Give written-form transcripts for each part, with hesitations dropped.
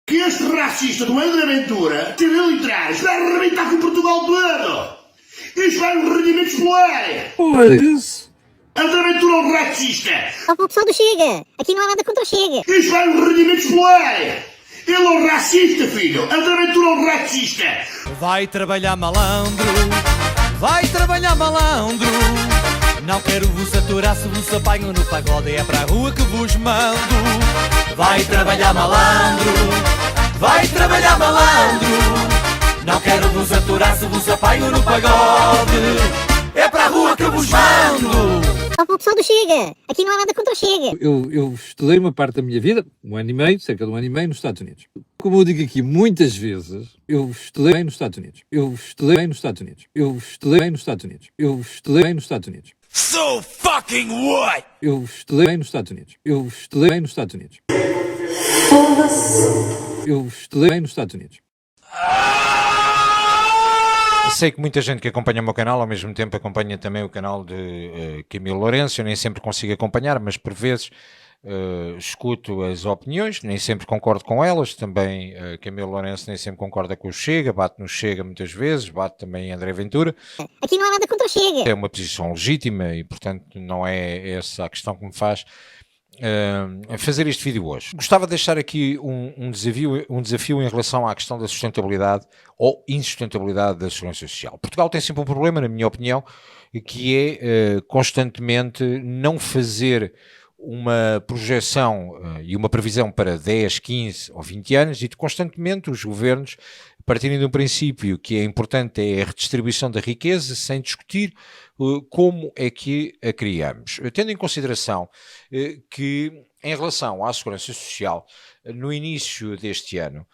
que este racista do André Ventura teve literais para arrebentar com Portugal todo. Isto vai nos rendimentos pelo ar. Pois. André Ventura é um racista. O pessoal do Chega. Aqui não há nada contra o Chega. Isto vai nos rendimentos pelo ar. Ele é um racista, filho. André Ventura é um racista. Vai trabalhar malandro, vai trabalhar malandro. Não quero vos aturar se vos apanho no pagode. É para a rua que vos mando. Vai trabalhar malandro, vai trabalhar malandro. Não quero vos aturar se vos apanho no pagode. É para a rua que vos mando. O pessoal do Chega. Aqui não há nada contra o Chega. Eu estudei uma parte da minha vida, um ano e meio, cerca de um ano e meio, nos Estados Unidos. Como eu digo aqui muitas vezes, eu estudei nos Estados Unidos. Eu estudei nos Estados Unidos. Eu estudei nos Estados Unidos. Eu estudei nos Estados Unidos. So fucking what? Eu estudei nos Estados Unidos. Eu estudei nos Estados Unidos. Eu estudei nos Estados Unidos. Sei que muita gente que acompanha o meu canal ao mesmo tempo acompanha também o canal de Camilo Lourenço. Eu nem sempre consigo acompanhar, mas por vezes escuto as opiniões, nem sempre concordo com elas. Também Camilo Lourenço nem sempre concorda com o Chega, bate no Chega muitas vezes, bate também em André Ventura. Aqui não há nada contra o Chega. É uma posição legítima e, portanto, não é essa a questão que me faz fazer este vídeo hoje. Gostava de deixar aqui um desafio em relação à questão da sustentabilidade ou insustentabilidade da segurança social. Portugal tem sempre um problema, na minha opinião, que é constantemente não fazer uma projeção e uma previsão para 10, 15 ou 20 anos e constantemente os governos partirem de um princípio que é importante, é a redistribuição da riqueza, sem discutir como é que a criamos. Tendo em consideração que, em relação à segurança social, no início deste ano,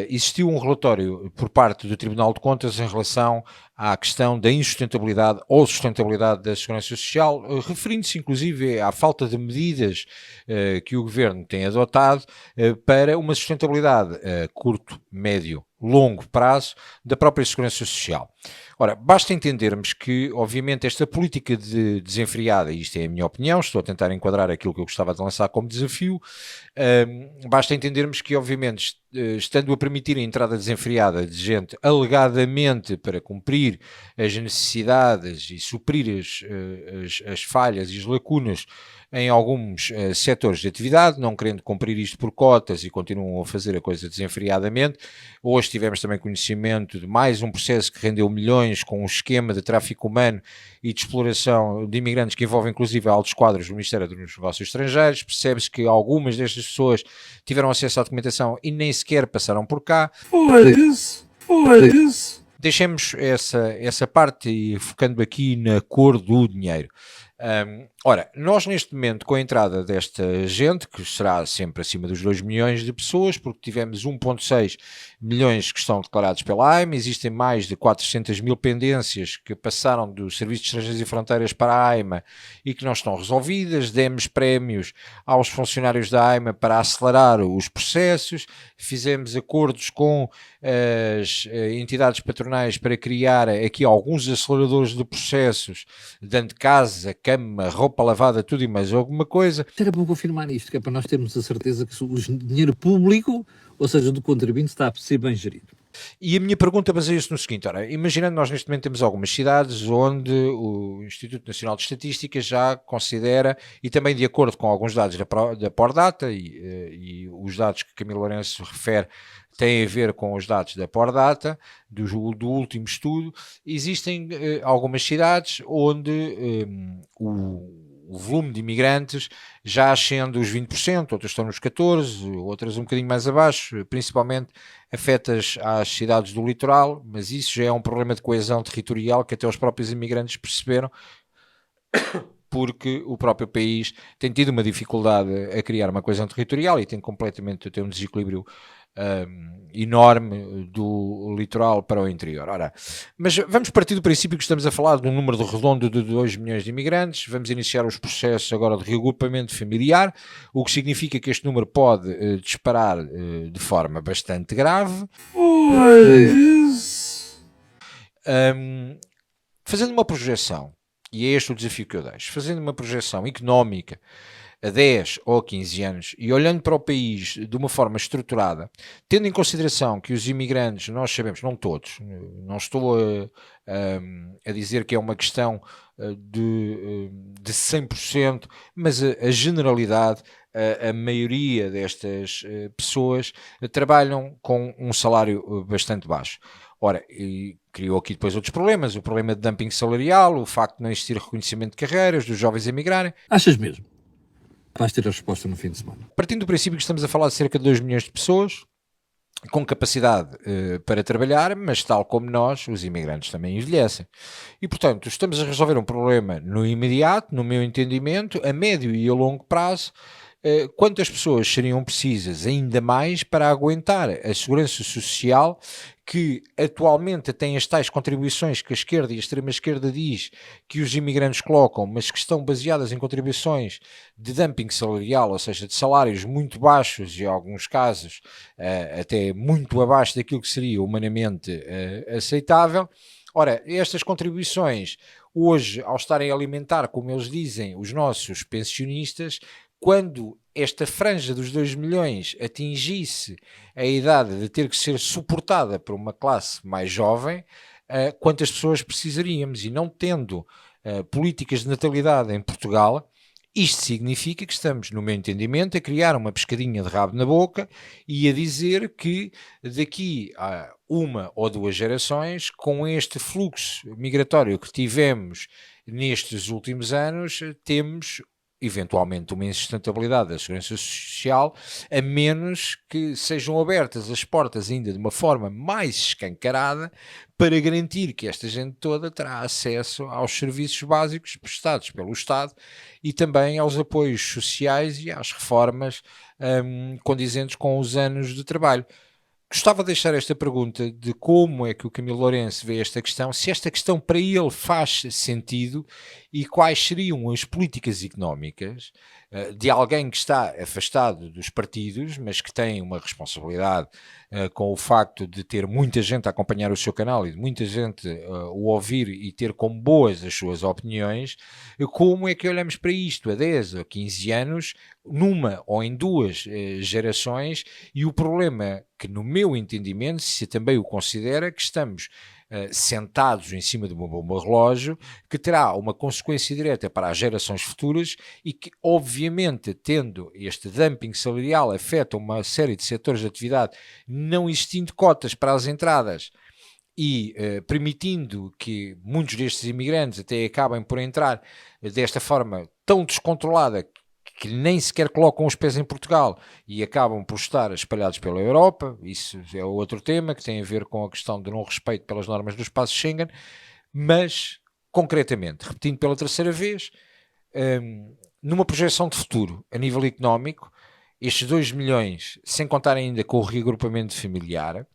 existiu um relatório por parte do Tribunal de Contas em relação à questão da insustentabilidade ou sustentabilidade da segurança social, referindo-se inclusive à falta de medidas que o Governo tem adotado para uma sustentabilidade a curto, médio, longo prazo da própria segurança social. Ora, basta entendermos que, obviamente, esta política de desenfreada, e isto é a minha opinião, estou a tentar enquadrar aquilo que eu gostava de lançar como desafio, basta entendermos que, obviamente, estando a permitir a entrada desenfreada de gente alegadamente para cumprir as necessidades e suprir as falhas e as lacunas em alguns setores de atividade, não querendo cumprir isto por cotas e continuam a fazer a coisa desenfreadamente. Hoje tivemos também conhecimento de mais um processo que rendeu milhões com um esquema de tráfico humano e de exploração de imigrantes que envolve inclusive altos quadros do Ministério dos Negócios Estrangeiros. Percebe-se que algumas destas pessoas tiveram acesso à documentação e nem sequer passaram por cá. Pois. Deixemos essa parte e focando aqui na cor do dinheiro. Ora, nós neste momento, com a entrada desta gente, que será sempre acima dos 2 milhões de pessoas, porque tivemos 1,6 milhões que estão declarados pela AIMA, existem mais de 400 mil pendências que passaram do Serviço de Estrangeiros e Fronteiras para a AIMA e que não estão resolvidas, demos prémios aos funcionários da AIMA para acelerar os processos, fizemos acordos com as entidades patronais para criar aqui alguns aceleradores de processos, dando casa, cama, roupa lavada, tudo e mais alguma coisa. Era bom confirmar isto, que é para nós termos a certeza que o dinheiro público, ou seja, do contribuinte, está a ser bem gerido. E a minha pergunta baseia-se no seguinte, ora, imaginando nós neste momento temos algumas cidades onde o Instituto Nacional de Estatística já considera, e também de acordo com alguns dados da Pordata, e os dados que Camilo Lourenço refere têm a ver com os dados da Pordata, do último estudo, existem algumas cidades onde o volume de imigrantes já ascende os 20%, outras estão nos 14%, outras um bocadinho mais abaixo, principalmente afetas às cidades do litoral, mas isso já é um problema de coesão territorial que até os próprios imigrantes perceberam, porque o próprio país tem tido uma dificuldade a criar uma coesão territorial e tem um desequilíbrio enorme do litoral para o interior. Ora, mas vamos partir do princípio que estamos a falar de um número redondo de 2 milhões de imigrantes, vamos iniciar os processos agora de reagrupamento familiar, o que significa que este número pode disparar de forma bastante grave. Fazendo uma projeção, e é este o desafio que eu deixo, fazendo uma projeção económica a 10 ou a 15 anos e olhando para o país de uma forma estruturada, tendo em consideração que os imigrantes, nós sabemos, não todos, não estou a dizer que é uma questão de 100%, mas a generalidade, a maioria destas pessoas trabalham com um salário bastante baixo. Ora, e criou aqui depois outros problemas, o problema de dumping salarial, o facto de não existir reconhecimento de carreiras, dos jovens a emigrarem. Achas mesmo? Vais ter a resposta no fim de semana. Partindo do princípio que estamos a falar de cerca de 2 milhões de pessoas com capacidade para trabalhar, mas tal como nós, os imigrantes também envelhecem. E, portanto, estamos a resolver um problema no imediato, no meu entendimento, a médio e a longo prazo. Quantas pessoas seriam precisas ainda mais para aguentar a segurança social que atualmente tem as tais contribuições que a esquerda e a extrema-esquerda diz que os imigrantes colocam, mas que estão baseadas em contribuições de dumping salarial, ou seja, de salários muito baixos e em alguns casos até muito abaixo daquilo que seria humanamente aceitável. Ora, estas contribuições hoje, ao estarem a alimentar, como eles dizem, os nossos pensionistas, quando esta franja dos 2 milhões atingisse a idade de ter que ser suportada por uma classe mais jovem, quantas pessoas precisaríamos? E não tendo políticas de natalidade em Portugal, isto significa que estamos, no meu entendimento, a criar uma pescadinha de rabo na boca e a dizer que daqui a 1 ou 2 gerações, com este fluxo migratório que tivemos nestes últimos anos, temos eventualmente uma insustentabilidade da segurança social, a menos que sejam abertas as portas ainda de uma forma mais escancarada para garantir que esta gente toda terá acesso aos serviços básicos prestados pelo Estado e também aos apoios sociais e às reformas condizentes com os anos de trabalho. Gostava de deixar esta pergunta de como é que o Camilo Lourenço vê esta questão, se esta questão para ele faz sentido e quais seriam as políticas económicas de alguém que está afastado dos partidos, mas que tem uma responsabilidade com o facto de ter muita gente a acompanhar o seu canal e de muita gente o ouvir e ter como boas as suas opiniões, como é que olhamos para isto a 10 ou 15 anos, numa ou em 2 gerações, e o problema que no meu entendimento, se também o considera, que estamos sentados em cima de uma bomba relógio, que terá uma consequência direta para as gerações futuras e que, obviamente, tendo este dumping salarial, afeta uma série de setores de atividade, não existindo cotas para as entradas e permitindo que muitos destes imigrantes até acabem por entrar desta forma tão descontrolada que nem sequer colocam os pés em Portugal e acabam por estar espalhados pela Europa. Isso é outro tema que tem a ver com a questão de não respeito pelas normas do espaço Schengen, mas, concretamente, repetindo pela terceira vez, numa projeção de futuro, a nível económico, estes 2 milhões, sem contar ainda com o reagrupamento familiar,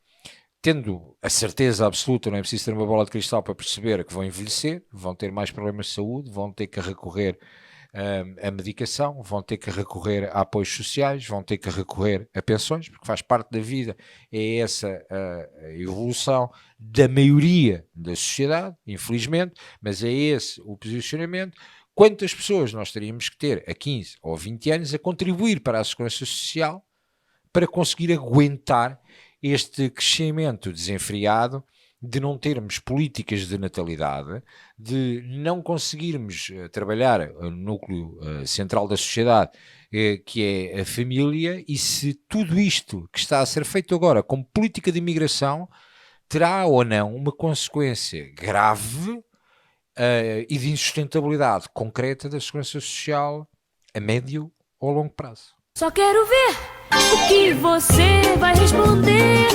tendo a certeza absoluta, não é preciso ter uma bola de cristal para perceber que vão envelhecer, vão ter mais problemas de saúde, vão ter que recorrer a medicação, vão ter que recorrer a apoios sociais, vão ter que recorrer a pensões, porque faz parte da vida, é essa a evolução da maioria da sociedade, infelizmente, mas é esse o posicionamento. Quantas pessoas nós teríamos que ter a 15 ou 20 anos a contribuir para a segurança social para conseguir aguentar este crescimento desenfreado, de não termos políticas de natalidade, de não conseguirmos trabalhar no núcleo central da sociedade, que é a família, e se tudo isto que está a ser feito agora como política de imigração terá ou não uma consequência grave e de insustentabilidade concreta da segurança social a médio ou longo prazo. Só quero ver o que você vai responder.